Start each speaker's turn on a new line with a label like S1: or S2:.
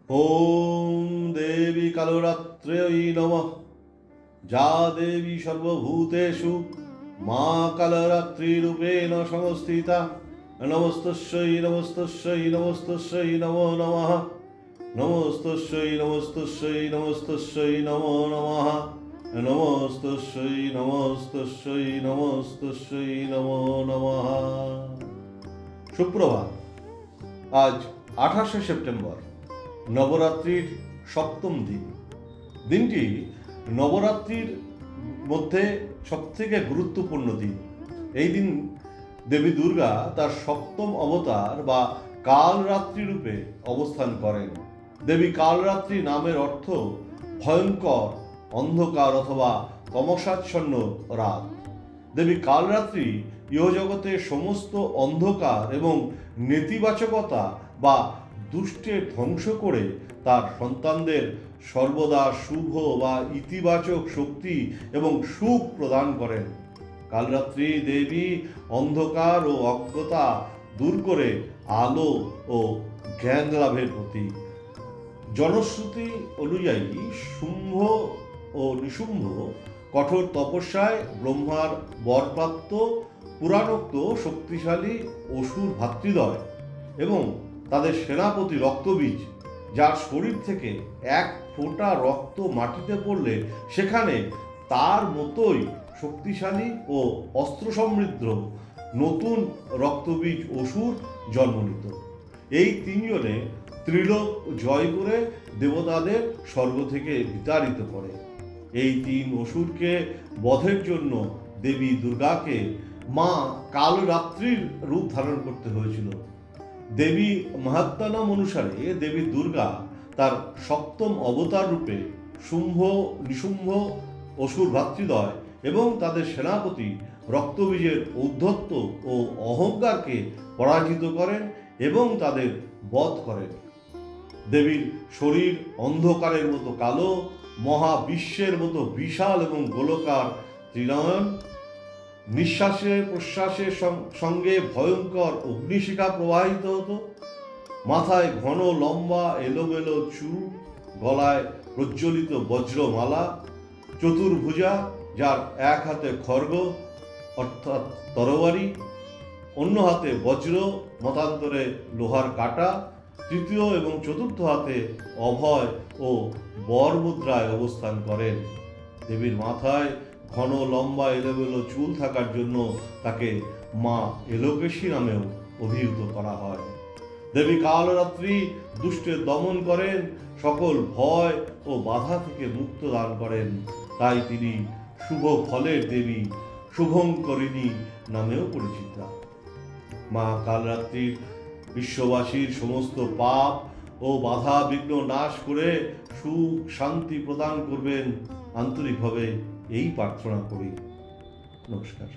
S1: ओम देवी कालरात्र्यै नमः। जा देवी सर्वभूतेषु मां कालरात्रिरूपेण संस्थिता नमस्तस्यै नमस्तस्यै नमस्तस्यै नमो नमः। नमस्तस्यै नमस्तस्यै नमस्तस्यै नमो नमः। नमस्तस्यै नमस्तस्यै नमस्तस्यै नमो नमः। सुप्रभात। आज 28 सेप्टेम्बर नवरात्रिर सप्तम दिन। दिनटी नवरात्रिर मध्य सबथेके गुरुत्वपूर्ण दिन। এই দিন দেবী দুর্গা তার সপ্তম অবতার বা কালরাত্রি রূপে অবস্থান করেন। দেবী কালরাত্রি নামের অর্থ ভয়ঙ্কর অন্ধকার অথবা তমসাচ্ছন্ন রাত। দেবী কালরাত্রি ইহজগতের সমস্ত অন্ধকার এবং নেতিবাচকতা বা দুষ্টের ধ্বংস করে তার সন্তানদের সর্বদা শুভ বা ইতিবাচক শক্তি এবং সুখ প্রদান করেন। কালরাত্রি দেবী অন্ধকার ও অজ্ঞতা দূর করে আলো ও জ্ঞান লাভের প্রতীক। জনশ্রুতি অনুযায়ী শুম্ভ ও নিশুম্ভ কঠোর তপস্যায় ব্রহ্মার বরপ্রাপ্ত পুরাণোক্ত শক্তিশালী অসুর ভাতৃদ্বয় এবং তাদের সেনাপতি রক্তবীজ, যার শরীর থেকে এক ফোঁটা রক্ত মাটিতে পড়লে সেখানে তার মতোই শক্তিশালী ও অস্ত্র সমৃদ্ধ নতুন রক্তবীজ অসুর জন্ম নিত। এই তিনজনে ত্রিলোক জয় করে দেবতাদের স্বর্গ থেকে বিতাড়িত করে। এই তিন অসুরকে বধের জন্য দেবী দুর্গাকে মা কালরাত্রির রূপ ধারণ করতে হয়েছিল। দেবী মাহাত্ম্যম অনুসারে দেবী দুর্গা তার সপ্তম অবতার রূপে শুম্ভ নিশুম্ভ অসুর ভ্রাতৃদ্বয় এবং তাদের সেনাপতি রক্তবীজের ঔদ্ধত্য ও অহংকারকে পরাজিত করেন এবং তাদের বধ করেন। দেবীর শরীর অন্ধকারের মতো কালো, মহাবিশ্বের মতো বিশাল এবং গোলকার ত্রিনয়ন, নিঃশ্বাসে প্রশ্বাসের সঙ্গে ভয়ঙ্কর অগ্নিশিখা প্রবাহিত হতো। মাথায় ঘন লম্বা এলোমেলো চুল, গলায় প্রজ্বলিত বজ্রমালা, চতুর্ভুজা, যার এক হাতে খড়গ অর্থাৎ তরবারি, অন্য হাতে বজ্র মতান্তরে লোহার কাঁটা, তৃতীয় এবং চতুর্থ হাতে অভয় ও বর মুদ্রায় অবস্থান করেন। দেবীর মাথায় ঘন লম্বা এলোমেলো চুল থাকার জন্য তাকে মা এলোকেশী নামেও অভিহিত করা হয়। দেবী কালরাত্রি দুষ্টের দমন করেন, সকল ভয় ও বাধা থেকে মুক্ত দান করেন। তাই তিনি শুভ ফলের দেবী, শুভঙ্করিণী নামেও পরিচিতা। মা কালরাত্রির বিশ্ববাসীর সমস্ত পাপ ও বাধা বিঘ্ন নাশ করে সুখ শান্তি প্রদান করবেন, আন্তরিকভাবে এই প্রার্থনা করি। নমস্কার।